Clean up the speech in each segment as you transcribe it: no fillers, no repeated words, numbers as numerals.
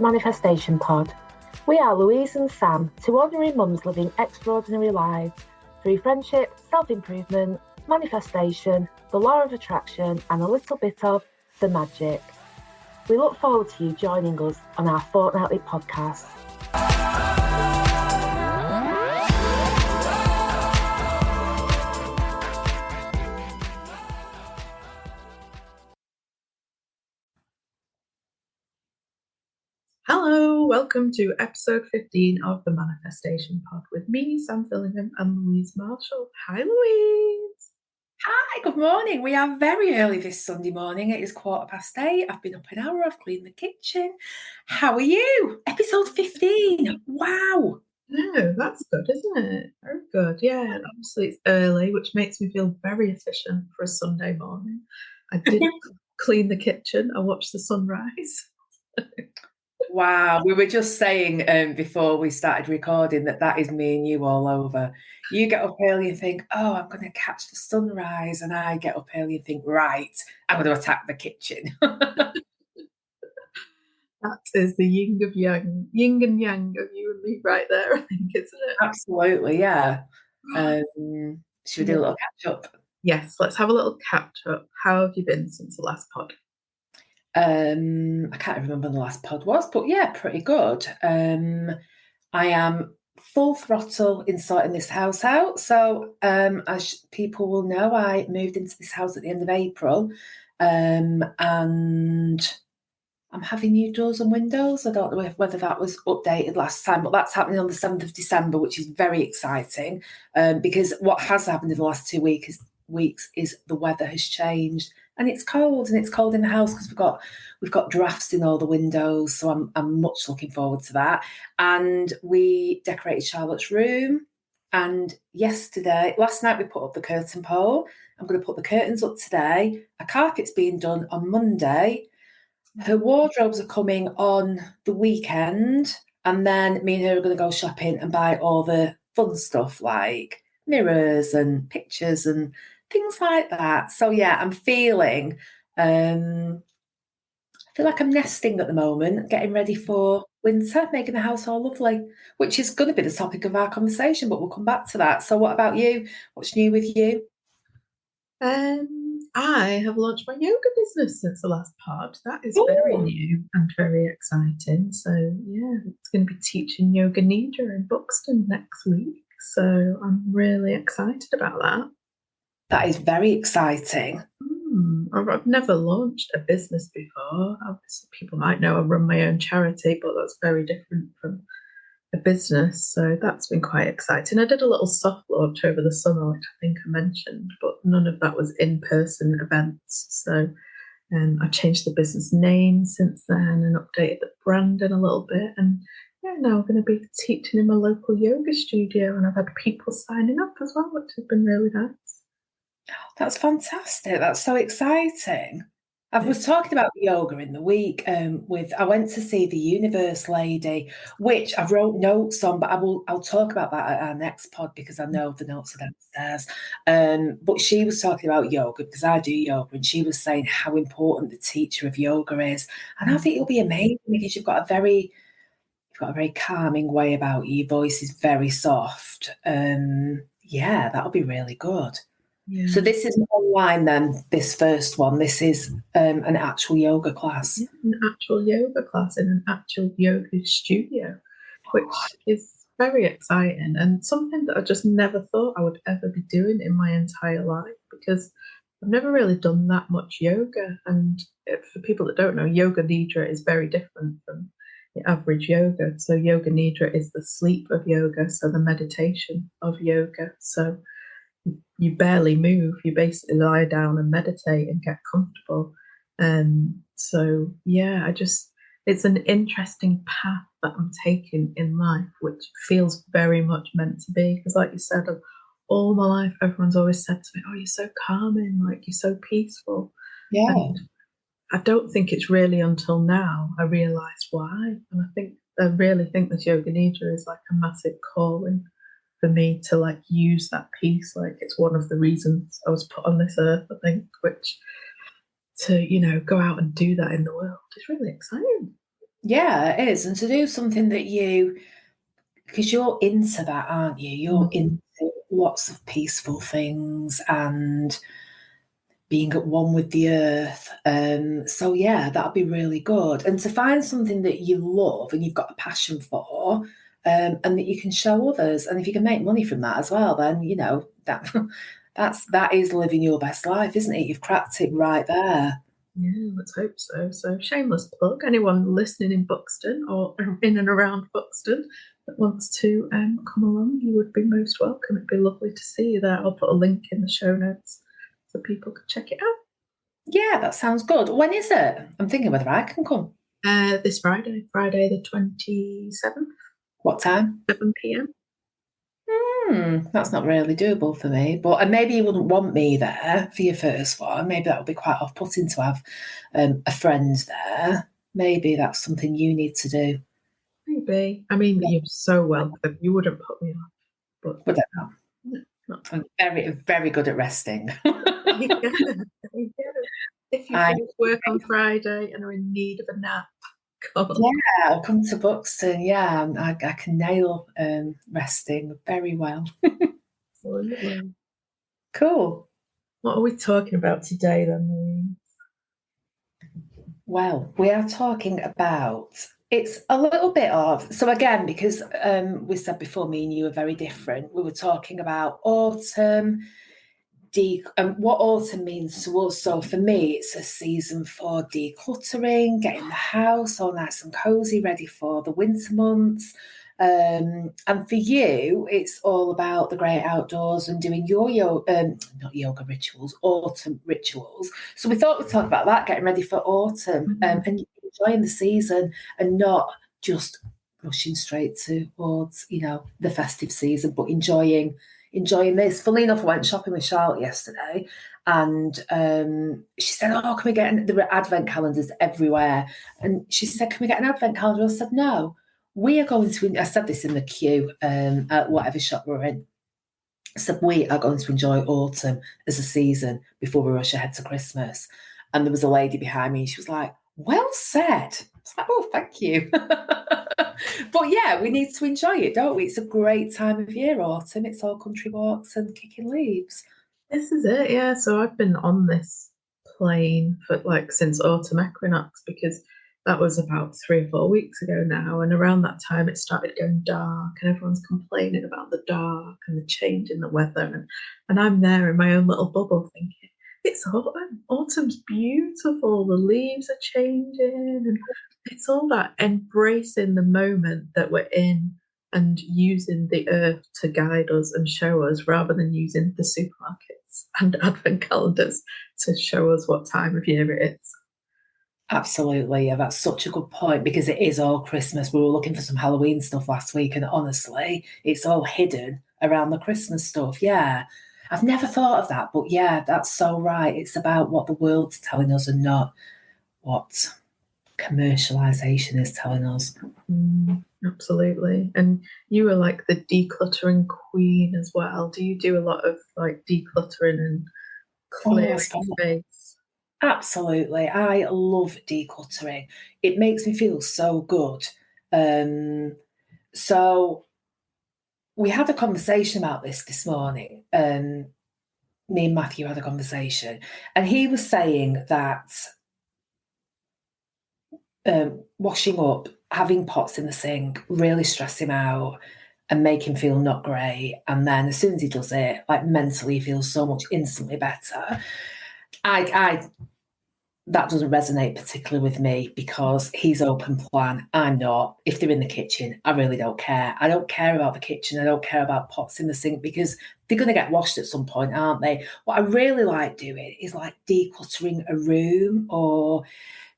Manifestation Pod. We are Louise and Sam, two ordinary mums living extraordinary lives through friendship, self-improvement, manifestation, the law of attraction, and a little bit of the magic. We look forward to you joining us on our fortnightly podcast. Hello, welcome to episode 15 of the Manifestation Pod with me, Sam Fillingham, and Louise Marshall. Hi, Louise. Hi, good morning. We are very early this Sunday morning. It is 8:15. I've been up an hour. I've cleaned the kitchen. How are you? Episode 15. Wow. No, that's good, isn't it? Very good. Yeah, obviously it's early, which makes me feel very efficient for a Sunday morning. I did clean the kitchen. I watched the sunrise. Wow. We were just saying before we started recording that is me and you all over. You get up early and think, oh, I'm going to catch the sunrise. And I get up early and think, right, I'm going to attack the kitchen. That is the yin and yang of you and me right there, I think, isn't it? Absolutely, yeah. Should we do a little catch up? Yes, let's have a little catch up. How have you been since the last pod? I can't remember when the last pod was, but yeah, pretty good. I am full throttle in sorting this house out. So as people will know, I moved into this house at the end of April, and I'm having new doors and windows. I don't know whether that was updated last time, but that's happening on the 7th of December, which is very exciting because what has happened in the last 2 weeks is the weather has changed. And it's cold in the house because we've got drafts in all the windows. So I'm much looking forward to that. And we decorated Charlotte's room. And last night we put up the curtain pole. I'm going to put the curtains up today. A carpet's being done on Monday. Her wardrobes are coming on the weekend. And then me and her are going to go shopping and buy all the fun stuff like mirrors and pictures and things like that. So yeah, I'm feeling I feel like I'm nesting at the moment, getting ready for winter, making the house all lovely, which is going to be the topic of our conversation, but we'll come back to that. So what about you? What's new with you? I have launched my yoga business since the last pod. That is very new and very exciting. So yeah, it's going to be teaching yoga nidra in Buxton next week. So I'm really excited about that. That is very exciting. I've never launched a business before. Obviously, people might know I run my own charity, but that's very different from a business. So that's been quite exciting. I did a little soft launch over the summer, which I think I mentioned, but none of that was in-person events. So I changed the business name since then and updated the branding a little bit. And yeah, now I'm going to be teaching in my local yoga studio, and I've had people signing up as well, which has been really nice. That's fantastic. That's so exciting. I was talking about yoga in the week I went to see the Universe Lady, which I wrote notes on, but I'll talk about that at our next pod because I know the notes are downstairs. But she was talking about yoga because I do yoga, and she was saying how important the teacher of yoga is. And I think it'll be amazing because you've got a very calming way about you. Your voice is very soft. Yeah, that'll be really good. Yeah. So this isn't online then, this first one. This is an actual yoga class. Yeah, an actual yoga class in an actual yoga studio, which is very exciting and something that I just never thought I would ever be doing in my entire life because I've never really done that much yoga. And for people that don't know, yoga nidra is very different from the average yoga. So yoga nidra is the sleep of yoga, so the meditation of yoga. So you barely move, you basically lie down and meditate and get comfortable. So yeah, it's an interesting path that I'm taking in life, which feels very much meant to be. Because like you said, all my life, everyone's always said to me, oh, you're so calming, like you're so peaceful. Yeah. And I don't think it's really until now I realised why. And I really think this yoga nidra is like a massive calling for me to like use that piece. Like it's one of the reasons I was put on this earth, I think, which to, go out and do that in the world is really exciting. Yeah, it is. And to do something that because you're into that, aren't you? You're into lots of peaceful things and being at one with the earth. So yeah, that'll be really good. And to find something that you love and you've got a passion for, and that you can show others. And if you can make money from that as well, then that is living your best life, isn't it? You've cracked it right there. Yeah, let's hope so. So, shameless plug. Anyone listening in Buxton or in and around Buxton that wants to come along, you would be most welcome. It'd be lovely to see you there. I'll put a link in the show notes so people can check it out. Yeah, that sounds good. When is it? I'm thinking whether I can come. This Friday the 27th. What time? 7 p.m. That's not really doable for me. But and maybe you wouldn't want me there for your first one. Maybe that would be quite off-putting to have a friend there. Maybe that's something you need to do. Maybe. I mean, you're so welcome. You wouldn't put me off. But I don't know. I'm very, very good at resting. If you finish work on Friday and are in need of a nap, come on. Yeah, I'll come to Buxton. Yeah, I can nail resting very well. Absolutely. Cool. What are we talking about today then, Louise? Well, we are talking about it's a little bit of so again because we said before me and you are very different. We were talking about autumn, what autumn means to us. So for me, it's a season for decluttering, getting the house all nice and cozy, ready for the winter months. And for you, it's all about the great outdoors and doing your not yoga rituals, autumn rituals. So we thought we'd talk about that, getting ready for autumn and enjoying the season and not just rushing straight towards, the festive season, but enjoying this. Funnily enough, I went shopping with Charlotte yesterday and she said, "Oh, can we get there were advent calendars everywhere?" And she said, "Can we get an advent calendar?" I said, "No, we are going to," I said this in the queue at whatever shop we're in. I said, "We are going to enjoy autumn as a season before we rush ahead to Christmas." And there was a lady behind me and she was like, "Well said." I was like, "Oh, thank you." But yeah, we need to enjoy it, don't we? It's a great time of year, autumn. It's all country walks and kicking leaves. This is it, yeah. So I've been on this plane for since autumn equinox because that was about 3 or 4 weeks ago now. And around that time, it started going dark, and everyone's complaining about the dark and the change in the weather. And I'm there in my own little bubble thinking, it's autumn. Autumn's beautiful. The leaves are changing, and it's all that embracing the moment that we're in and using the earth to guide us and show us rather than using the supermarkets and advent calendars to show us what time of year it is. Absolutely. Yeah, that's such a good point because it is all Christmas. We were looking for some Halloween stuff last week, and honestly, it's all hidden around the Christmas stuff. Yeah. I've never thought of that, but yeah, that's so right. It's about what the world's telling us and not what commercialization is telling us. Absolutely. And you were like the decluttering queen as well. Do you do a lot of decluttering and clearing space? Absolutely. I love decluttering. It makes me feel so good. So we had a conversation about this morning. Me and Matthew had a conversation, and he was saying that washing up, having pots in the sink, really stress him out and make him feel not great. And then as soon as he does it, mentally he feels so much instantly better. I that doesn't resonate particularly with me because he's open plan. I'm not. If they're in the kitchen, I really don't care. I don't care about the kitchen. I don't care about pots in the sink because they're going to get washed at some point, aren't they? What I really like doing is decluttering a room or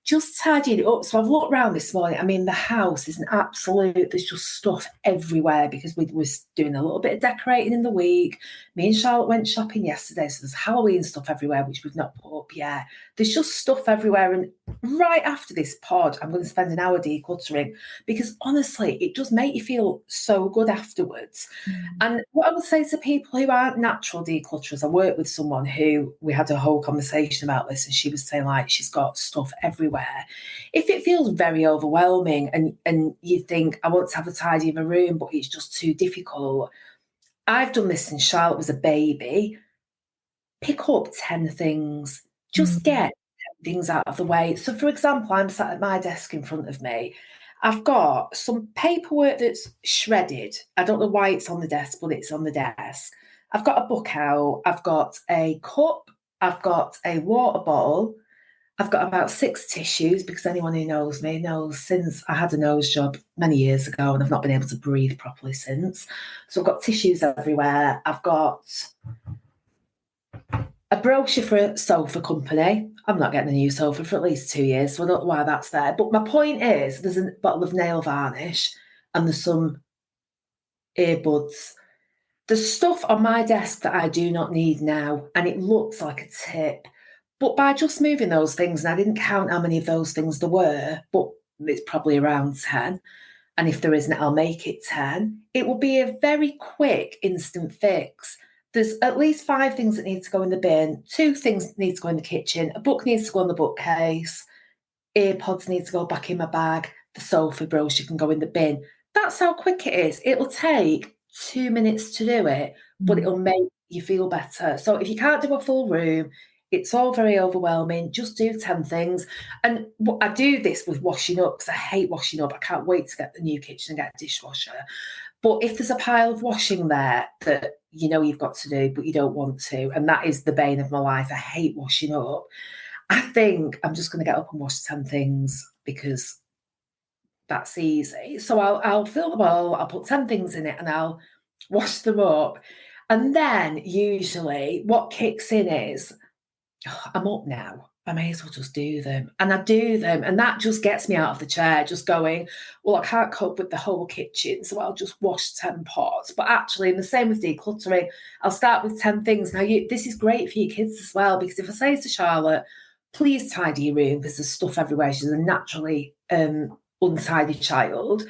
just tidying it up. So I've looked around this morning. I mean, the house is an absolute, there's just stuff everywhere because we were doing a little bit of decorating in the week. Me and Charlotte went shopping yesterday. So there's Halloween stuff everywhere, which we've not put up yet. There's just stuff everywhere. And right after this pod, I'm going to spend an hour decluttering because honestly, it does make you feel so good afterwards. And what I would say to people who aren't natural declutterers, I work with someone who we had a whole conversation about this and she was saying she's got stuff everywhere everywhere. If it feels very overwhelming and you think, I want to have a tidy of a room, but it's just too difficult, I've done this since Charlotte was a baby. Pick up 10 things. Just get 10 things out of the way. So, for example, I'm sat at my desk in front of me. I've got some paperwork that's shredded. I don't know why it's on the desk, but it's on the desk. I've got a book out. I've got a cup. I've got a water bottle. I've got about 6 tissues because anyone who knows me knows since I had a nose job many years ago and I've not been able to breathe properly since. So I've got tissues everywhere. I've got a brochure for a sofa company. I'm not getting a new sofa for at least 2 years, so I don't know why that's there. But my point is, there's a bottle of nail varnish and there's some earbuds. There's stuff on my desk that I do not need now, and it looks like a tip. But by just moving those things, and I didn't count how many of those things there were, but it's probably around 10. And if there isn't, I'll make it 10. It will be a very quick, instant fix. There's at least 5 things that need to go in the bin, 2 things that need to go in the kitchen, a book needs to go on the bookcase, earpods need to go back in my bag, the sofa brochure can go in the bin. That's how quick it is. It'll take 2 minutes to do it, but it'll make you feel better. So if you can't do a full room, it's all very overwhelming. Just do 10 things. And I do this with washing up because I hate washing up. I can't wait to get the new kitchen and get a dishwasher. But if there's a pile of washing there that you know you've got to do, but you don't want to, and that is the bane of my life, I hate washing up, I think I'm just going to get up and wash 10 things because that's easy. So I'll fill the bowl, I'll put 10 things in it and I'll wash them up. And then usually what kicks in is, I'm up now. I may as well just do them. And I do them. And that just gets me out of the chair, just going, well, I can't cope with the whole kitchen, so I'll just wash 10 pots. But actually, and the same with decluttering, I'll start with 10 things. Now, this is great for your kids as well, because if I say to Charlotte, please tidy your room because there's stuff everywhere, she's a naturally untidy child,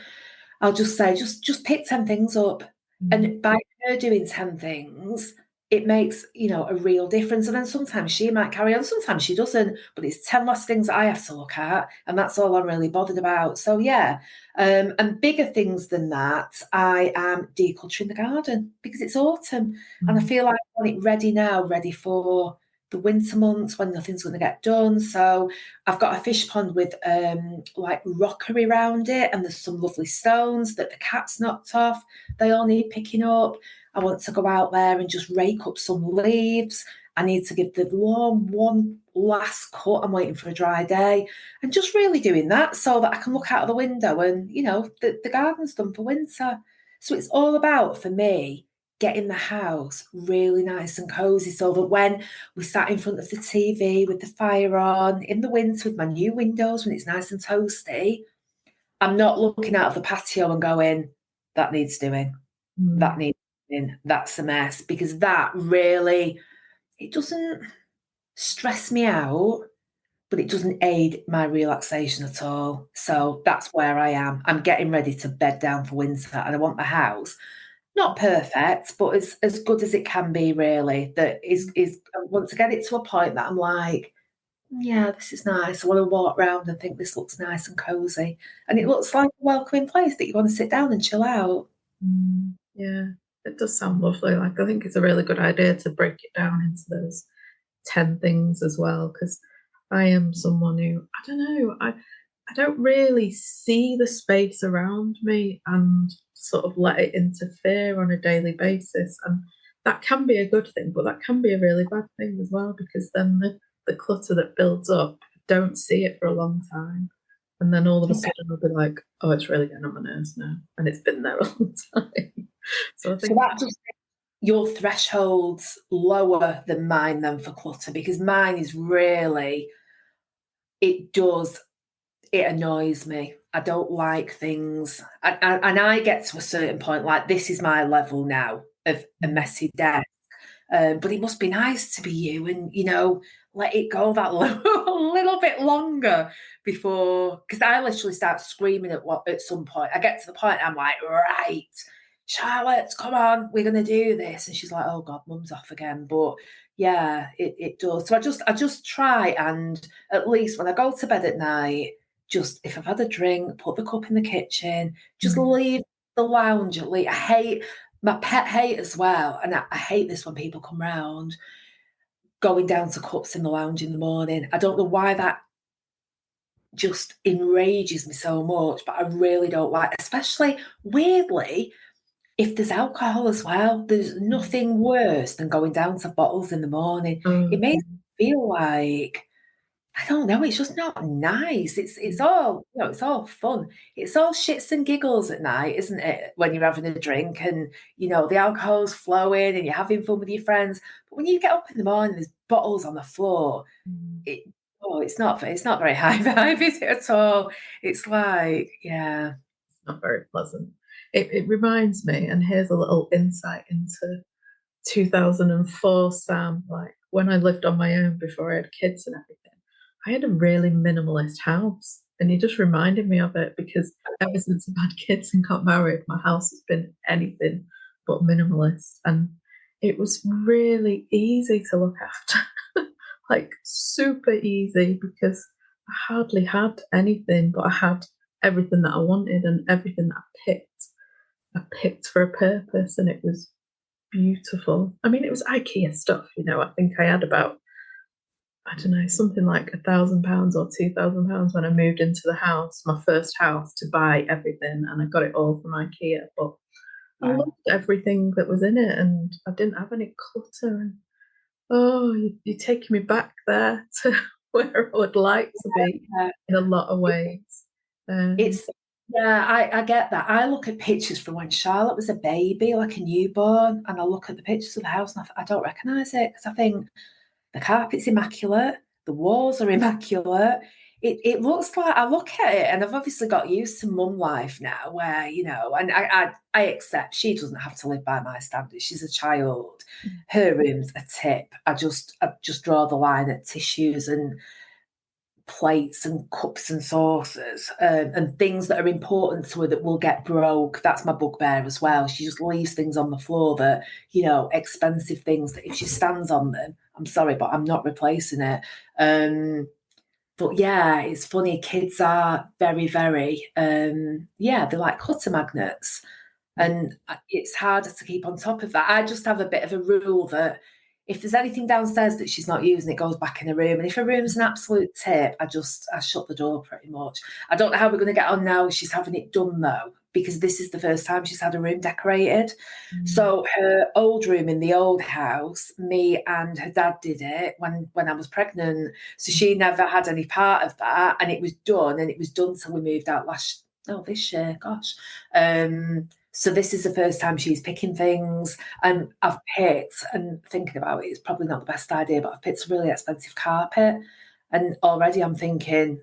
I'll just say, just pick 10 things up. And by her doing 10 things, it makes, a real difference. And then sometimes she might carry on, sometimes she doesn't, but it's 10 less things that I have to look at. And that's all I'm really bothered about. So, yeah. And bigger things than that, I am decluttering the garden because it's autumn. And I feel like I want it ready now, ready for the winter months when nothing's going to get done. So I've got a fish pond with like rockery around it, and there's some lovely stones that the cat's knocked off. They all need picking up. I want to go out there and just rake up some leaves. I need to give the lawn one last cut. I'm waiting for a dry day and just really doing that so that I can look out of the window and, the garden's done for winter. So it's all about, for me, getting the house really nice and cozy so that when we sat in front of the TV with the fire on in the winter with my new windows when it's nice and toasty, I'm not looking out of the patio and going, that needs doing, that needs doing, that's a mess, because that really, it doesn't stress me out, but it doesn't aid my relaxation at all. So that's where I am. I'm getting ready to bed down for winter and I want the house not perfect, but as good as it can be, really. That is I want to get it to a point that I'm like, yeah, this is nice. I want to walk around and think this looks nice and cozy. And it looks like a welcoming place that you want to sit down and chill out. Yeah, it does sound lovely. Like, I think it's a really good idea to break it down into those 10 things as well, because I am someone who, I don't know, I don't really see the space around me and sort of let it interfere on a daily basis. And that can be a good thing, but that can be a really bad thing as well, because then the clutter that builds up, I don't see it for a long time. And then all of a sudden I'll be like, oh, it's really getting on my nerves now. And it's been there all the time. So I think that just your threshold's lower than mine then for clutter, because mine is really, it annoys me. I don't like things. And I get to a certain point, like this is my level now of a messy desk. But it must be nice to be you and, let it go that a little bit longer before, because I literally start screaming at some point. I get to the point I'm like, right, Charlotte, come on, we're going to do this. And she's like, oh God, mum's off again. But yeah, it does. So I just try, and at least when I go to bed at night, just if I've had a drink, put the cup in the kitchen, just leave the lounge at least. I hate, my pet hate as well, and I hate this when people come round, going down to cups in the lounge in the morning. I don't know why that just enrages me so much, but I really don't like, especially weirdly, if there's alcohol as well. There's nothing worse than going down to bottles in the morning. It makes me feel like, I don't know, it's just not nice. It's all, you know, it's all fun. It's all shits and giggles at night, isn't it? When you're having a drink and, you know, the alcohol's flowing and you're having fun with your friends. But when you get up in the morning, there's bottles on the floor. It's not very high vibe, is it at all? It's like, yeah. It's not very pleasant. It reminds me, and here's a little insight into 2004 Sam, like when I lived on my own before I had kids and everything. I had a really minimalist house, and you just reminded me of it, because ever since I've had kids and got married, my house has been anything but minimalist, and it was really easy to look after. Like super easy, because I hardly had anything, but I had everything that I wanted and everything that I picked for a purpose, and it was beautiful. I mean, it was IKEA stuff, you know. I think I had about, I don't know, something like £1,000 or £2,000 when I moved into the house, my first house, to buy everything, and I got it all from IKEA. But I loved everything that was in it, and I didn't have any clutter. And you're taking me back there to where I would like to be in a lot of ways. I get that. I look at pictures from when Charlotte was a baby, like a newborn, and I look at the pictures of the house and I don't recognise it, because I think the carpet's immaculate, the walls are immaculate. It looks like, I look at it, and I've obviously got used to mum life now, where, you know, and I accept she doesn't have to live by my standards. She's a child. Her room's a tip. I just draw the line at tissues and plates and cups and saucers, and things that are important to her that will get broke. That's my bugbear as well. She just leaves things on the floor that, you know, expensive things that if she stands on them, I'm sorry, but I'm not replacing it. But yeah, it's funny. Kids are very, very, they're like clutter magnets. And it's harder to keep on top of that. I just have a bit of a rule that if there's anything downstairs that she's not using, it goes back in her room. And if her room's an absolute tip, I shut the door pretty much. I don't know how we're going to get on now. She's having it done though, because this is the first time she's had a room decorated. So her old room in the old house, me and her dad did it when I was pregnant. So she never had any part of that. And it was done. And it was done till we moved out this year, gosh. So this is the first time she's picking things, and I've picked, and thinking about it, it's probably not the best idea, but I've picked a really expensive carpet, and already I'm thinking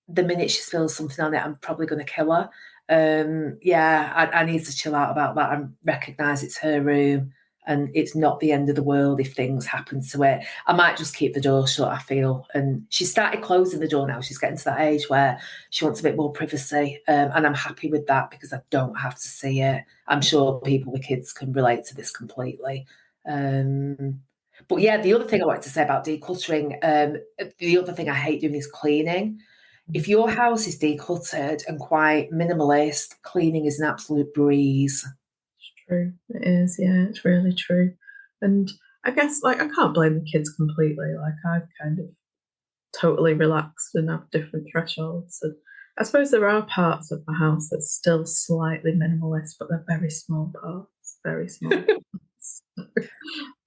the minute she spills something on it, I'm probably going to kill her. I need to chill out about that and recognise it's her room, and it's not the end of the world if things happen to it. I might just keep the door shut, I feel. And she started closing the door now. She's getting to that age where she wants a bit more privacy. And I'm happy with that, because I don't have to see it. I'm sure people with kids can relate to this completely. But yeah, the other thing I wanted to say about decluttering, the other thing I hate doing is cleaning. If your house is decluttered and quite minimalist, cleaning is an absolute breeze. True, it is. Yeah, it's really true. And I guess, like, I can't blame the kids completely. Like, I've kind of totally relaxed and have different thresholds. And I suppose there are parts of my house that's still slightly minimalist, but they're very small parts, very small parts.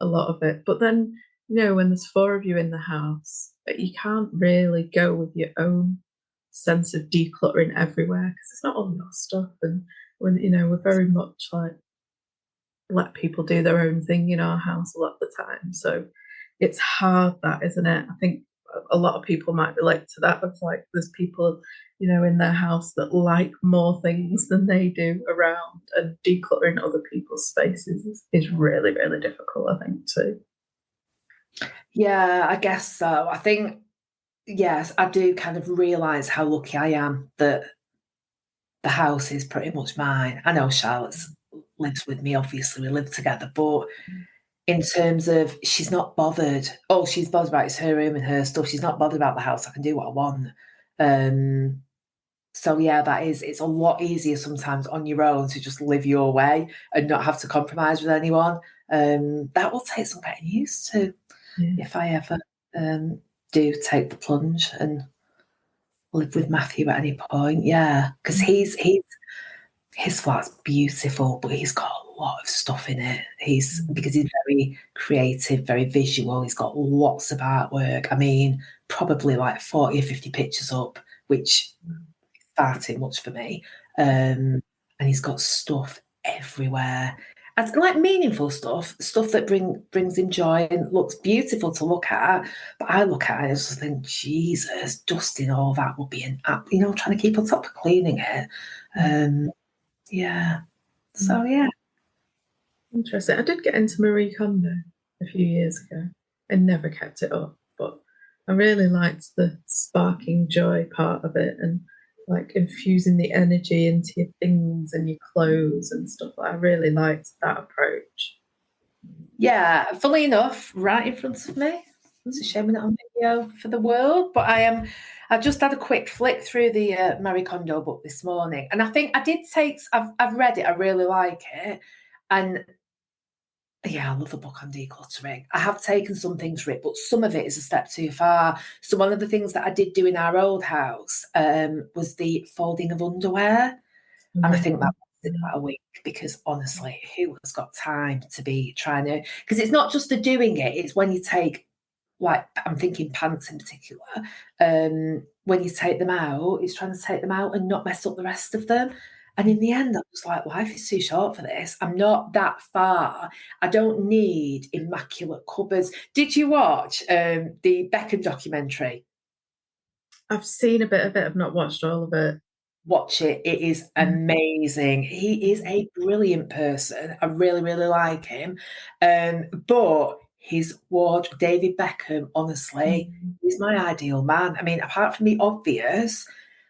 A lot of it. But then, you know, when there's four of you in the house, you can't really go with your own sense of decluttering everywhere, because it's not all your stuff. And when, you know, we're very much like, let people do their own thing in our house a lot of the time. So it's hard, that, isn't it? I think a lot of people might relate to that. It's like there's people, you know, in their house that like more things than they do around, and decluttering other people's spaces is really, really difficult, I think, too. Yeah, I guess so. I think, yes, I do kind of realise how lucky I am that the house is pretty much mine. I know Charlotte's lives with me. Obviously, we live together, but in terms of she's not bothered. All she's bothered about is her room and her stuff. She's not bothered about the house. I can do what I want. So yeah, it's a lot easier sometimes on your own to just live your way and not have to compromise with anyone. That will take some getting used to if I ever do take the plunge and live with Matthew at any point. Yeah, because his flat's beautiful, but he's got a lot of stuff in it. Because he's very creative, very visual. He's got lots of artwork. I mean, probably like 40 or 50 pictures up, which far too much for me. And he's got stuff everywhere. And like meaningful stuff that brings him joy and looks beautiful to look at. But I look at it and just think, Jesus, dusting all that would be an app, trying to keep on top of cleaning it. Yeah. So yeah. Interesting. I did get into Marie Kondo a few years ago and never kept it up, but I really liked the sparking joy part of it and like infusing the energy into your things and your clothes and stuff. I really liked that approach. Yeah, funnily enough, right in front of me. It's a shame we're not on video for the world, but I just had a quick flick through the Marie Kondo book this morning, and I think I did take. I've read it. I really like it, and yeah, I love the book on decluttering. I have taken some things from it, but some of it is a step too far. So one of the things that I did do in our old house was the folding of underwear. And I think that lasted about a week because honestly, who has got time to be trying to, because it's not just the doing it, it's when you take, like, I'm thinking pants in particular, when you take them out, it's trying to take them out and not mess up the rest of them. And in the end, I was like, life is too short for this. I'm not that far. I don't need immaculate cupboards. Did you watch the Beckham documentary? I've seen a bit of it. I've not watched all of it. Watch it. It is amazing. He is a brilliant person. I really, really like him. But his wardrobe, David Beckham, honestly, he's my ideal man. I mean, apart from the obvious,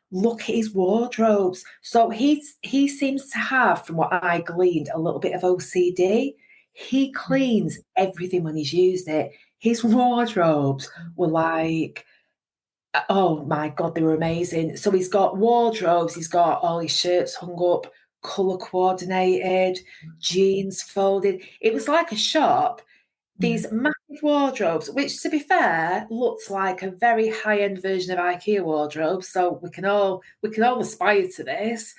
look at his wardrobes. So he seems to have, from what I gleaned, a little bit of OCD. He cleans everything when he's used it. His wardrobes were like, oh my God, they were amazing. So he's got wardrobes, he's got all his shirts hung up, colour coordinated, jeans folded. It was like a shop. These massive wardrobes, which to be fair, looks like a very high-end version of IKEA wardrobes. So we can all aspire to this.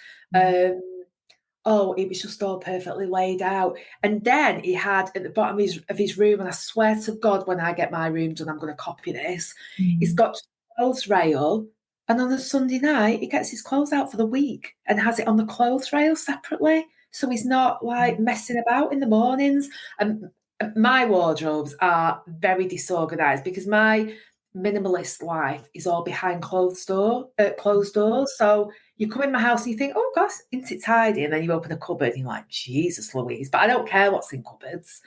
Oh, it was just all perfectly laid out. And then he had at the bottom of his room, and I swear to God, when I get my room done, I'm going to copy this. He's got a clothes rail, and on a Sunday night, he gets his clothes out for the week and has it on the clothes rail separately. So he's not like messing about in the mornings. And my wardrobes are very disorganized because my minimalist life is all behind closed doors. So you come in my house and you think, oh gosh, isn't it tidy? And then you open a cupboard and you're like, Jesus Louise. But I don't care what's in cupboards.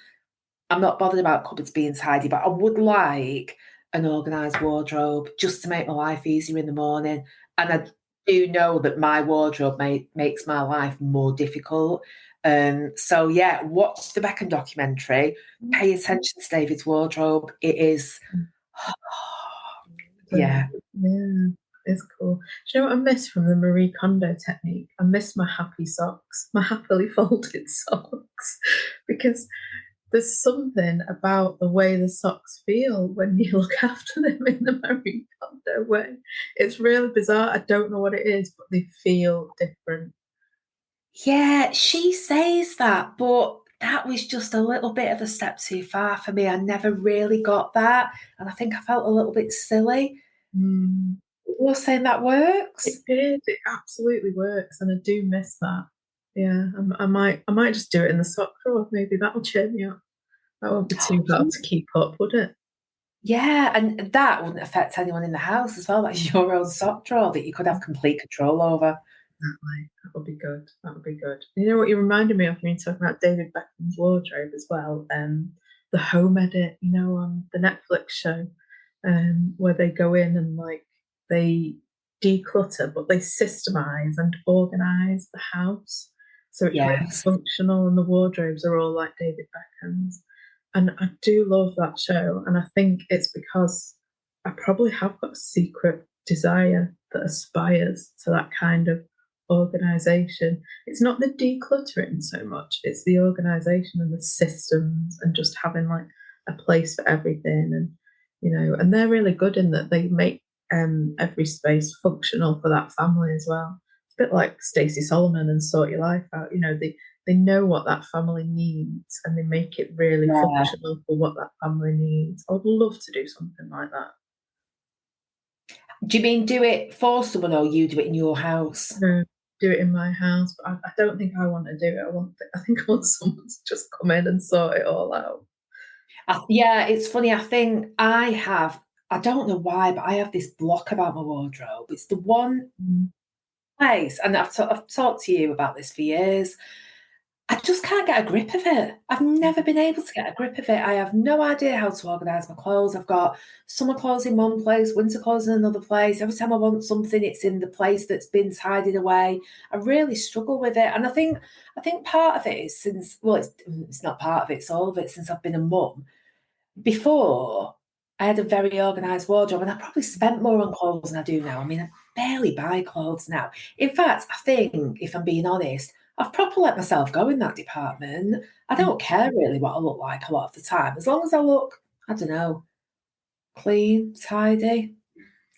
I'm not bothered about cupboards being tidy, but I would like an organised wardrobe just to make my life easier in the morning. And I do know that my wardrobe makes my life more difficult. So yeah, watch the Beckham documentary. Pay attention to David's wardrobe. It is, yeah. Yeah, it's cool. Do you know what I miss from the Marie Kondo technique? I miss my happy socks, my happily folded socks, because there's something about the way the socks feel when you look after them in the Marie Kondo way. It's really bizarre. I don't know what it is, but they feel different. Yeah, she says that, but that was just a little bit of a step too far for me. I never really got that. And I think I felt a little bit silly. You're saying that works? It did. It absolutely works, and I do miss that. Yeah, I might just do it in the sock drawer. Maybe that'll cheer me up. That won't be too hard to keep up, would it? Yeah, and that wouldn't affect anyone in the house as well. That's your own sock drawer that you could have complete control over. Exactly. That would be good. That would be good. You know what you reminded me of when you talking about David Beckham's wardrobe as well? The Home Edit, on the Netflix show, where they go in and like they declutter, but they systemize and organize the house. So it's really functional, and the wardrobes are all like David Beckham's. And I do love that show. And I think it's because I probably have got a secret desire that aspires to that kind of organization. It's not the decluttering so much, it's the organization and the systems and just having like a place for everything. And, and they're really good in that they make every space functional for that family as well. It's a bit like Stacey Solomon and Sort Your Life Out. They know what that family needs and they make it really functional for what that family needs. I would love to do something like that. Do you mean do it for someone or you do it in your house? No, do it in my house, but I don't think I want to do it. I think I want someone to just come in and sort it all out. Yeah, it's funny. I think I don't know why, but I have this block about my wardrobe. It's the one place, and I've talked to you about this for years. I just can't get a grip of it. I've never been able to get a grip of it. I have no idea how to organise my clothes. I've got summer clothes in one place, winter clothes in another place. Every time I want something, it's in the place that's been tidied away. I really struggle with it. And I think part of it is it's not part of it, it's all of it since I've been a mum. Before, I had a very organised wardrobe and I probably spent more on clothes than I do now. I mean, I barely buy clothes now. In fact, I think, if I'm being honest, I've properly let myself go in that department. I don't care really what I look like a lot of the time. As long as I look, I don't know, clean, tidy.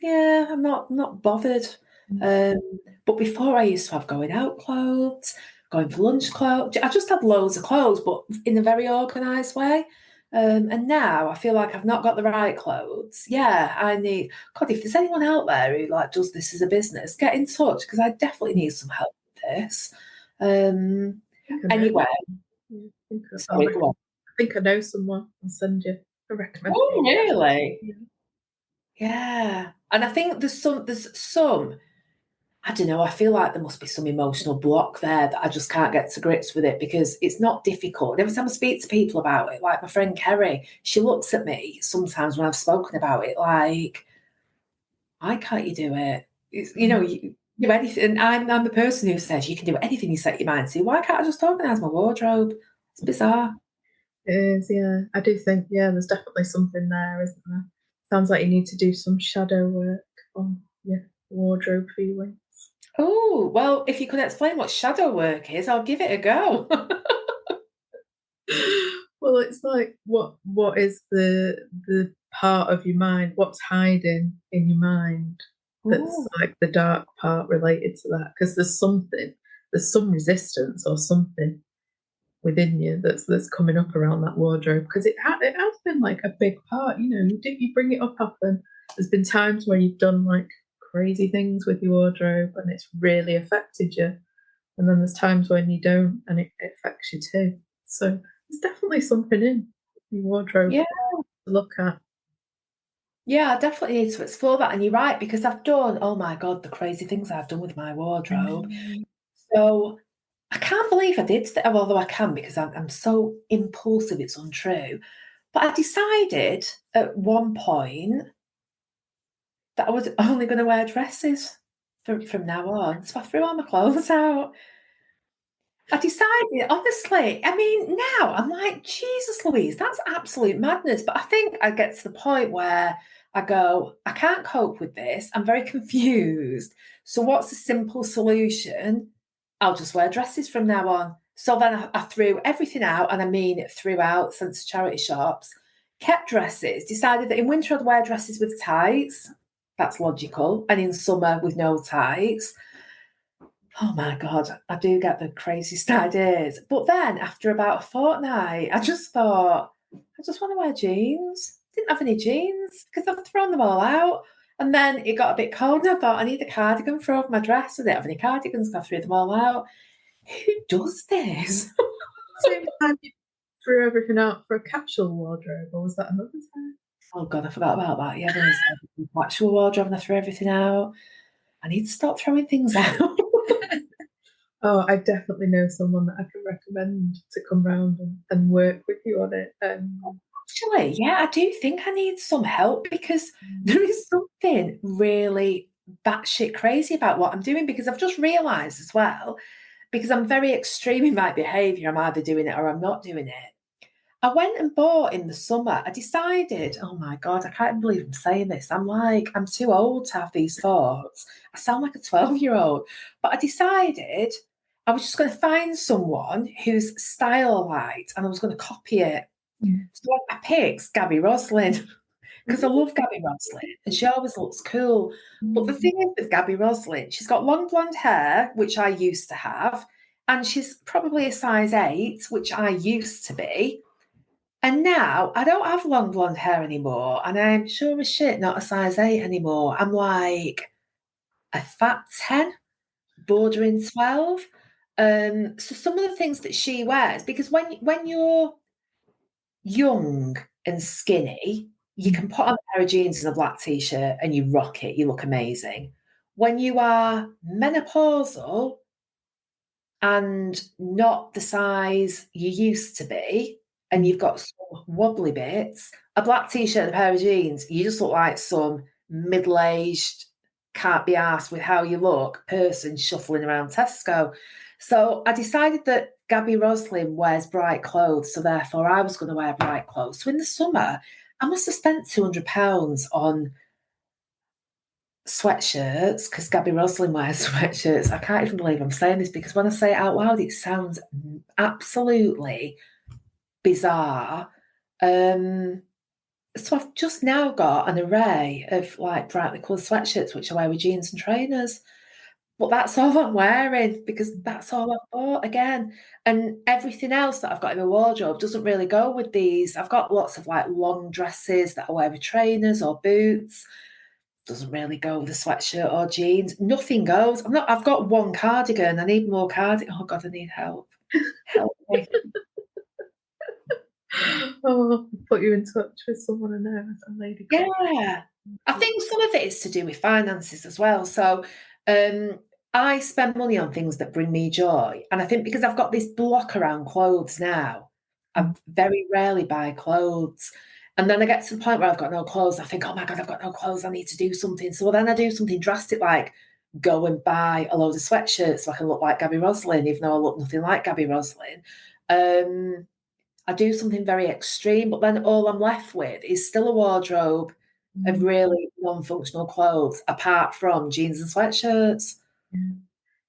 Yeah, I'm not bothered. But before I used to have going out clothes, going for lunch clothes. I just had loads of clothes, but in a very organised way. And now I feel like I've not got the right clothes. Yeah, I need. God, if there's anyone out there who does this as a business, get in touch because I definitely need some help with this. Anyway, sorry, go on. I think I know someone. I'll send you a recommendation. Oh, really? Yeah, and I think there's some. I don't know, I feel like there must be some emotional block there that I just can't get to grips with it because it's not difficult. Every time I speak to people about it, like my friend Kerry, she looks at me sometimes when I've spoken about it like, why can't you do it? You do anything. And I'm the person who says you can do anything you set your mind to. Why can't I just organise my wardrobe? It's bizarre. It is, yeah. I do think, there's definitely something there, isn't there? Sounds like you need to do some shadow work on your wardrobe feelings. Oh, well, if you could explain what shadow work is, I'll give it a go. Well, it's like what is the part of your mind, what's hiding in your mind that's like the dark part related to that? Because there's some resistance or something within you that's coming up around that wardrobe because it has been like a big part. You bring it up often. There's been times where you've done like crazy things with your wardrobe and it's really affected you, and then there's times when you don't and it affects you too. So there's definitely something in your wardrobe to look at. Yeah, I definitely need to explore that. And you're right, because I've done, oh my God, the crazy things I've done with my wardrobe. So I can't believe I did that, although I can because I'm so impulsive, it's untrue. But I decided at one point that I was only going to wear dresses from now on. So I threw all my clothes out. I decided, honestly, I mean, now I'm like, Jesus Louise, that's absolute madness. But I think I get to the point where I go, I can't cope with this. I'm very confused. So what's the simple solution? I'll just wear dresses from now on. So then I threw everything out, and I mean threw out, sent to charity shops, kept dresses, decided that in winter I'd wear dresses with tights. That's logical. And in summer with no tights. Oh my God, I do get the craziest ideas. But then after about a fortnight, I just thought, I just want to wear jeans. Didn't have any jeans because I've thrown them all out. And then it got a bit cold and I thought, I need a cardigan for over my dress. I didn't have any cardigans, I threw them all out. Who does this? Same time you threw everything out for a capsule wardrobe, or was that another time? Oh God, I forgot about that. Yeah, there was a actual wardrobe and I threw everything out. I need to stop throwing things out. Oh, I definitely know someone that I can recommend to come round and work with you on it. Actually, yeah, I do think I need some help because there is something really batshit crazy about what I'm doing because I've just realised as well because I'm very extreme in my behaviour, I'm either doing it or I'm not doing it. I went and bought in the summer. I decided, oh my God, I can't believe I'm saying this. I'm too old to have these thoughts. I sound like a 12-year-old. But I decided I was just going to find someone whose style I liked and I was going to copy it. So I picked Gabby Roslin because I love Gabby Roslin and she always looks cool. But the thing is with Gabby Roslin, she's got long blonde hair, which I used to have, and she's probably a size 8, which I used to be. And now I don't have long blonde hair anymore, and I'm sure as shit not a size 8 anymore. I'm like a fat 10, bordering 12. So some of the things that she wears, because when you're young and skinny, you can put on a pair of jeans and a black t-shirt and you rock it, you look amazing. When you are menopausal and not the size you used to be, and you've got some wobbly bits, a black t-shirt and a pair of jeans, you just look like some middle-aged, can't be arsed with how you look person shuffling around Tesco. So I decided that Gabby Roslin wears bright clothes, so therefore I was going to wear bright clothes. So in the summer, I must have spent £200 on sweatshirts because Gabby Roslin wears sweatshirts. I can't even believe I'm saying this because when I say it out loud, it sounds absolutely bizarre. So I've just now got an array of like brightly coloured sweatshirts, which I wear with jeans and trainers. But that's all I'm wearing because that's all I've bought again. And everything else that I've got in my wardrobe doesn't really go with these. I've got lots of like long dresses that I wear with trainers or boots. Doesn't really go with a sweatshirt or jeans. Nothing goes. I've got one cardigan. I need more cardigan. Oh God, I need help. Help me. Oh, put you in touch with someone I know, a lady. Yeah. I think some of it is to do with finances as well. So I spend money on things that bring me joy. And I think because I've got this block around clothes now, I very rarely buy clothes. And then I get to the point where I've got no clothes. I think, oh my God, I've got no clothes. I need to do something. So then I do something drastic like go and buy a load of sweatshirts so I can look like Gabby Roslin, even though I look nothing like Gabby Roslin. I do something very extreme, but then all I'm left with is still a wardrobe of really non-functional clothes, apart from jeans and sweatshirts.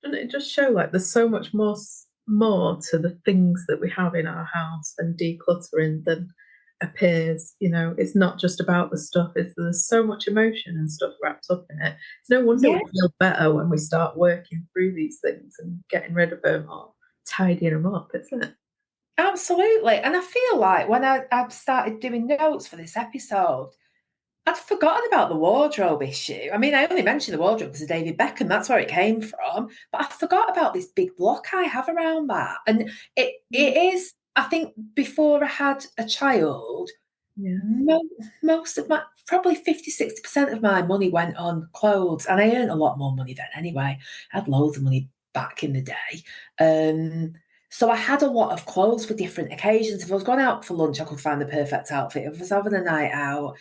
Doesn't it just show like there's so much more to the things that we have in our house and decluttering than appears? You know, it's not just about the stuff. There's so much emotion and stuff wrapped up in it. It's no wonder we feel better when we start working through these things and getting rid of them or tidying them up, isn't it? Absolutely. And I feel like when I've started doing notes for this episode, I'd forgotten about the wardrobe issue. I mean, I only mentioned the wardrobe because of David Beckham. That's where it came from. But I forgot about this big block I have around that. And it is, I think, before I had a child, most of probably 50, 60% of my money went on clothes. And I earned a lot more money then anyway. I had loads of money back in the day. So I had a lot of clothes for different occasions. If I was going out for lunch, I could find the perfect outfit. If I was having a night out,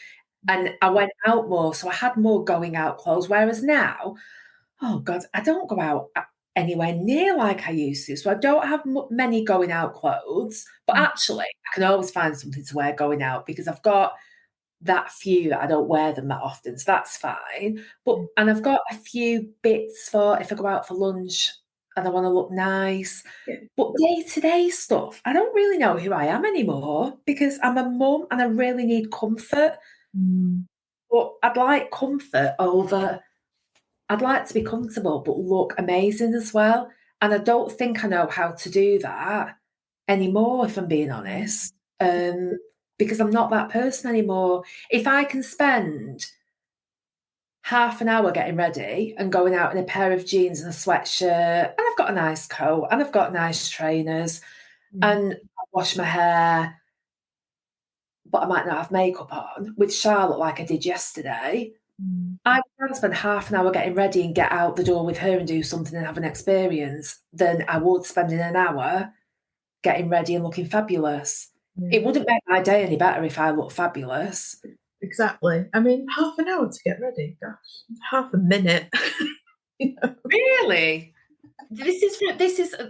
and I went out more, so I had more going out clothes. Whereas now, oh God, I don't go out anywhere near like I used to. So I don't have many going out clothes, but actually I can always find something to wear going out because I've got that few that I don't wear them that often. So that's fine. And I've got a few bits for if I go out for lunch and I want to look nice. But day-to-day stuff, I don't really know who I am anymore because I'm a mum and I really need comfort. But I'd like comfort over, I'd like to be comfortable but look amazing as well. And I don't think I know how to do that anymore, if I'm being honest, because I'm not that person anymore. If I can spend half an hour getting ready and going out in a pair of jeans and a sweatshirt, and I've got a nice coat and I've got nice trainers and I wash my hair, but I might not have makeup on with Charlotte like I did yesterday. I'd rather spend half an hour getting ready and get out the door with her and do something and have an experience than I would spending an hour getting ready and looking fabulous. It wouldn't make my day any better if I looked fabulous. Exactly. I mean, half an hour to get ready. Gosh, half a minute. Really?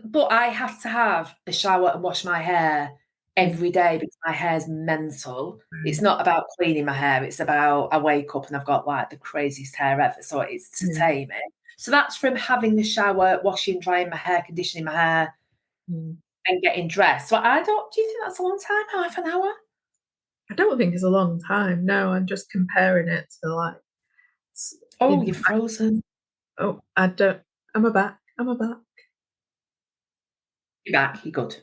But I have to have a shower and wash my hair every day because my hair's mental. It's not about cleaning my hair. It's about I wake up and I've got like the craziest hair ever. So it's to tame it. So that's from having the shower, washing, drying my hair, conditioning my hair, and getting dressed. So do you think that's a long time? Half an hour? I don't think it's a long time. No, I'm just comparing it to like. Oh, you're frozen. I don't. I'm back. You're back. You're good.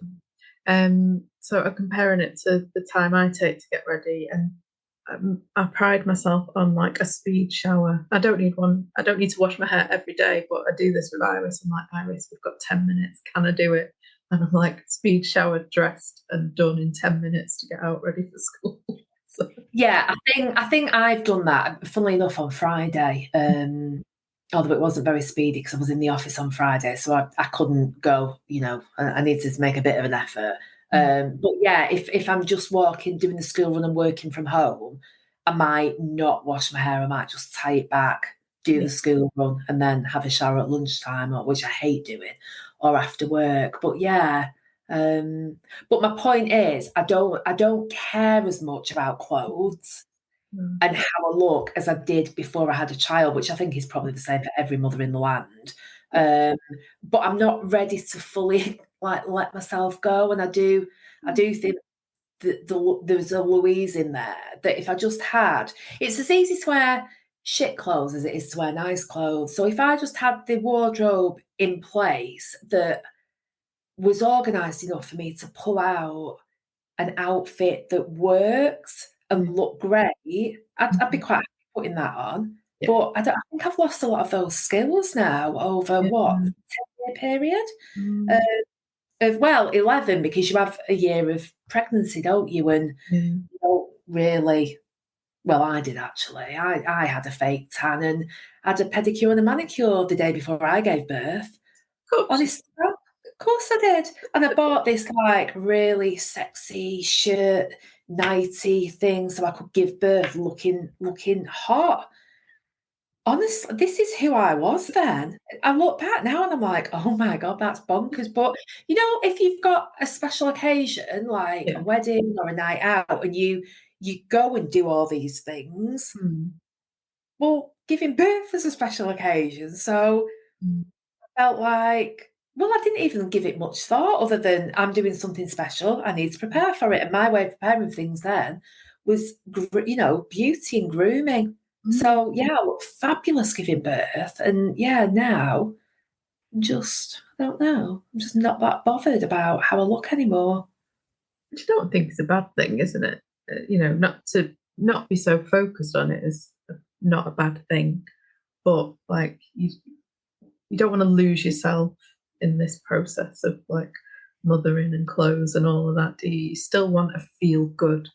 So I'm comparing it to the time I take to get ready, and I pride myself on like a speed shower. I don't need one. I don't need to wash my hair every day, but I do this with Iris. I'm like, Iris, we've got 10 minutes. Can I do it? And I'm like, speed shower, dressed and done in 10 minutes to get out ready for school. So. Yeah, I think I've done that. Funnily enough, on Friday. Although it wasn't very speedy because I was in the office on Friday, so I couldn't go, I needed to make a bit of an effort. But yeah, if I'm just doing the school run and working from home, I might not wash my hair. I might just tie it back, do the school run, and then have a shower at lunchtime, which I hate doing, or after work. But yeah, but my point is, I don't care as much about clothes and how I look as I did before I had a child, which I think is probably the same for every mother in the land. But I'm not ready to fully like let myself go, and I do think that there's a Louise in there that if I just had, it's as easy to wear shit clothes as it is to wear nice clothes. So if I just had the wardrobe in place that was organised enough for me to pull out an outfit that works and look great, I'd be quite happy putting that on. Yeah. But I think I've lost a lot of those skills now over what, 10-year period? Well, 11, because you have a year of pregnancy, don't you? And you don't really, well, I did actually. I had a fake tan and had a pedicure and a manicure the day before I gave birth. Honestly, of course I did. And I bought this like really sexy shirt, nighty thing so I could give birth looking hot. Honestly, this is who I was then. I look back now and I'm like, oh my God, that's bonkers. But if you've got a special occasion like a wedding or a night out and you go and do all these things, well, giving birth is a special occasion. So I felt like, well, I didn't even give it much thought other than I'm doing something special. I need to prepare for it. And my way of preparing things then was, beauty and grooming. So, yeah, I look fabulous giving birth. And, yeah, now I don't know. I'm just not that bothered about how I look anymore. Which I don't think is a bad thing, isn't it? Not be so focused on it is not a bad thing. But, like, you don't want to lose yourself in this process of like mothering and clothes and all of that. Do you still want to feel good?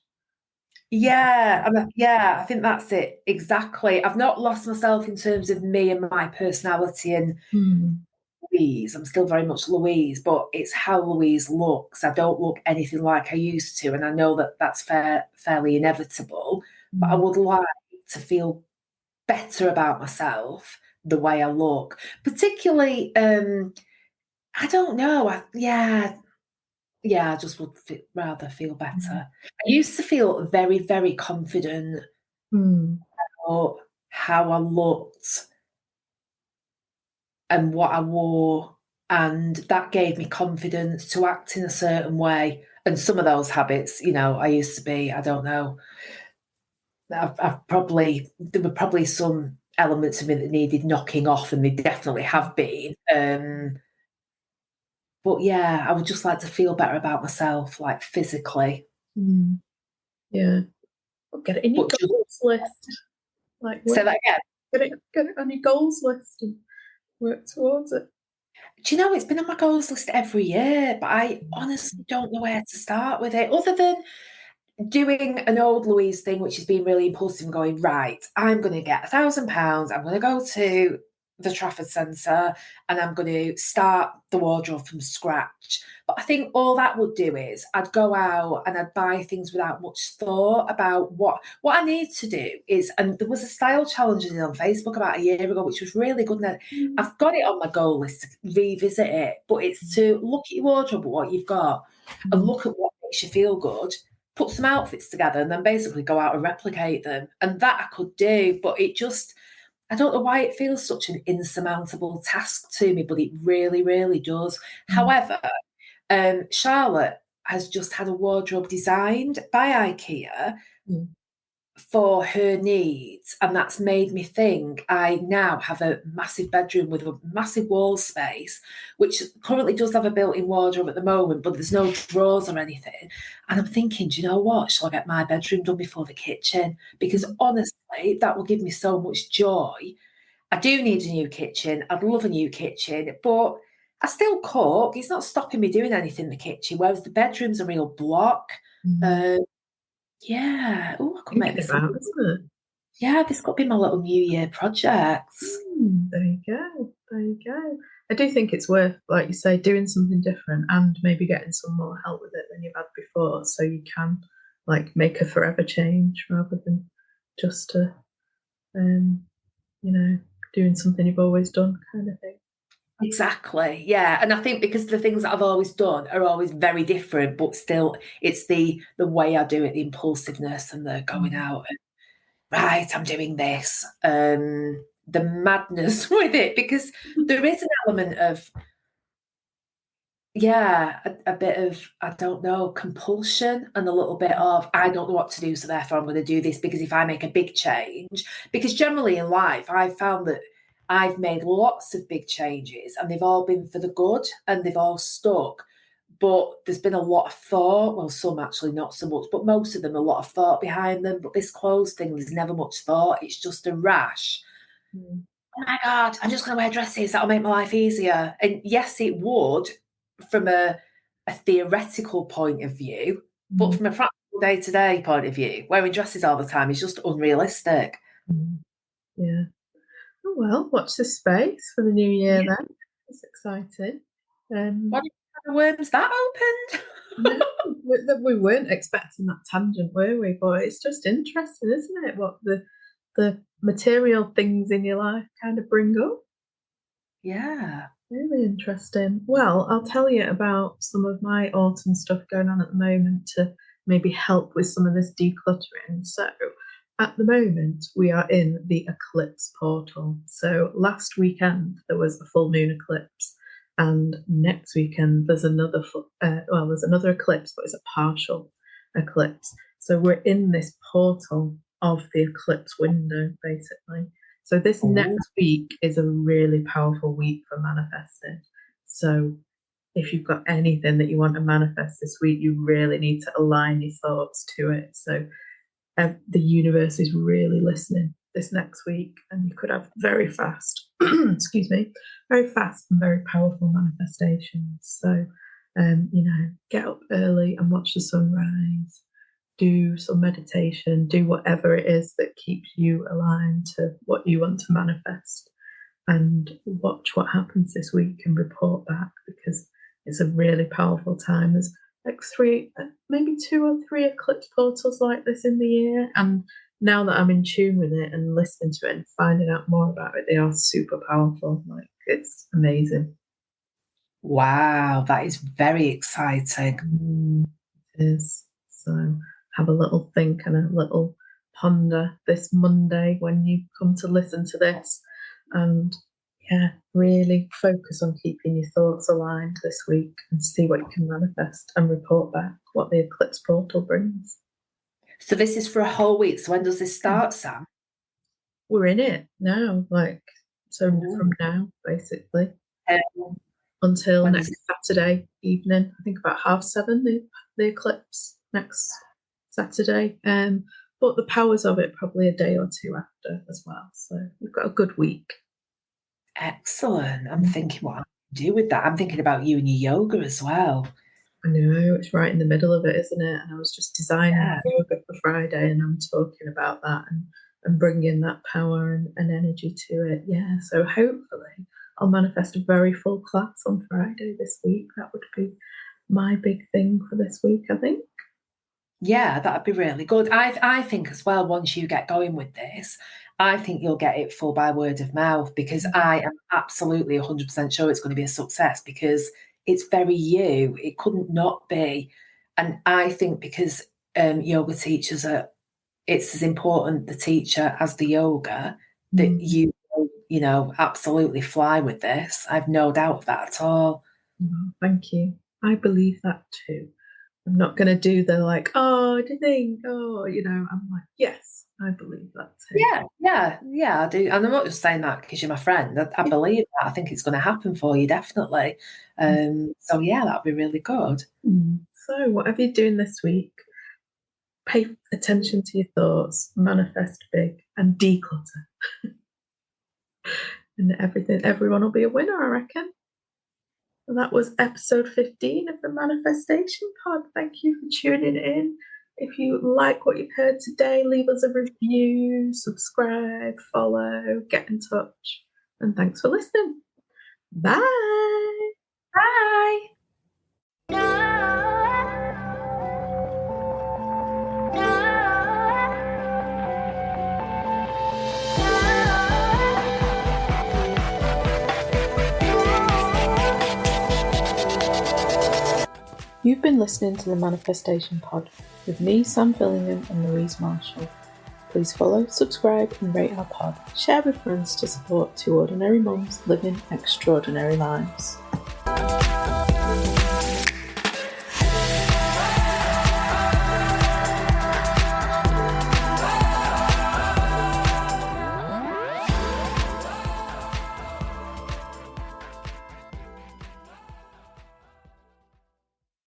Yeah, I think that's it. Exactly. I've not lost myself in terms of me and my personality and Louise. I'm still very much Louise, but it's how Louise looks. I don't look anything like I used to, and I know that that's fairly inevitable. But I would like to feel better about myself the way I look, particularly. I don't know. I just would rather feel better. I used to feel very, very confident about how I looked and what I wore, and that gave me confidence to act in a certain way. And some of those habits, I used to be, I don't know, there were probably some elements of me that needed knocking off, and they definitely have been. But yeah, I would just like to feel better about myself, like physically. Yeah. Get it in your goals list. Say that again. Get it on your goals list and work towards it. Do you know, it's been on my goals list every year, but I honestly don't know where to start with it, other than doing an old Louise thing, which has been really impulsive and going, right, I'm going to get £1,000. I'm going to go to the Trafford Centre and I'm going to start the wardrobe from scratch. But I think all that would do is I'd go out and I'd buy things without much thought about what I need to do is, and there was a style challenge on Facebook about a year ago, which was really good. And I've got it on my goal list to revisit it, but it's to look at your wardrobe, what you've got, and look at what makes you feel good, put some outfits together, and then basically go out and replicate them. And that I could do, but it just, I don't know why it feels such an insurmountable task to me, but it really, really does. However, Charlotte has just had a wardrobe designed by IKEA for her needs, and that's made me think I now have a massive bedroom with a massive wall space, which currently does have a built-in wardrobe at the moment, but there's no drawers or anything. And I'm thinking, do you know what? Shall I get my bedroom done before the kitchen? Because honestly, that will give me so much joy. I do need a new kitchen. I'd love a new kitchen, but I still cook. It's not stopping me doing anything in the kitchen, whereas the bedroom's a real block. Yeah. Oh, I could make this about, isn't it? Yeah, this could be my little New Year projects. There you go. There you go. I do think it's worth, like you say, doing something different and maybe getting some more help with it than you've had before, so you can like make a forever change rather than just doing something you've always done kind of thing. Exactly, yeah. And I think because the things that I've always done are always very different, but still it's the way I do it, the impulsiveness and the going out and, right, I'm doing this. The madness with it, because there is an element of, a bit of, I don't know, compulsion and a little bit of, I don't know what to do, so therefore I'm going to do this, because if I make a big change, because generally in life, I've found that I've made lots of big changes and they've all been for the good and they've all stuck. But there's been a lot of thought, well, some actually not so much, but most of them, a lot of thought behind them. But this clothes thing, there's never much thought. It's just a rash. Oh my God, I'm just going to wear dresses. That'll make my life easier. And yes, it would from a theoretical point of view, but from a practical day-to-day point of view, wearing dresses all the time is just unrealistic. Yeah. Oh, well, watch this space for the new year then. It's exciting. What kind of worms that opened? No, we weren't expecting that tangent, were we? But it's just interesting, isn't it? What the material things in your life kind of bring up. Yeah. Really interesting. Well, I'll tell you about some of my autumn stuff going on at the moment to maybe help with some of this decluttering. So, at the moment, we are in the eclipse portal. So, last weekend there was a full moon eclipse, and next weekend there's another there's another eclipse, but it's a partial eclipse. So, we're in this portal of the eclipse window, basically. So this next week is a really powerful week for manifesting. So if you've got anything that you want to manifest this week, you really need to align your thoughts to it. So the universe is really listening this next week, and you could have very fast, very fast and very powerful manifestations. So, get up early and watch the sunrise. Do some meditation, do whatever it is that keeps you aligned to what you want to manifest, and watch what happens this week and report back, because it's a really powerful time. There's like maybe 2 or 3 eclipse portals like this in the year, and now that I'm in tune with it and listening to it and finding out more about it, they are super powerful. Like, it's amazing. Wow, that is very exciting. It is. So have a little think and a little ponder this Monday when you come to listen to this, and really focus on keeping your thoughts aligned this week and see what you can manifest and report back what the eclipse portal brings. So this is for a whole week. So when does this start, Sam? We're in it now, from now, basically, until next Saturday evening. I think about 7:30, the eclipse next Saturday. But the powers of it probably a day or 2 after as well. So we've got a good week. Excellent. I'm thinking what I can do with that. I'm thinking about you and your yoga as well. I know, it's right in the middle of it, isn't it? And I was just designing yoga for Friday, and I'm talking about that. And and bring in that power and energy to it. Yeah, so hopefully I'll manifest a very full class on Friday this week. That would be my big thing for this week, I think. Yeah, that'd be really good. I think as well, once you get going with this, I think you'll get it full by word of mouth, because I am absolutely 100% sure it's going to be a success, because it's very you. It couldn't not be. And I think because yoga teachers are, it's as important, the teacher, as the yoga, that you know, absolutely fly with this. I've no doubt of that at all. Oh, thank you. I believe that too. I'm not going to do the like, oh, do you think? Oh, you know, I'm like, yes, I believe that too. Yeah, I do. And I'm not just saying that because you're my friend. I believe that. I think it's going to happen for you, definitely. So yeah, that'd be really good. So whatever you're doing this week, pay attention to your thoughts, manifest big, and declutter. And everyone will be a winner, I reckon. And that was episode 15 of the Manifestation Pod. Thank you for tuning in. If you like what you've heard today, leave us a review, subscribe, follow, get in touch. And thanks for listening. Bye. Bye. You've been listening to the Manifestation Pod with me, Sam Fillingham, and Louise Marshall. Please follow, subscribe, and rate our pod. Share with friends to support two ordinary mums living extraordinary lives.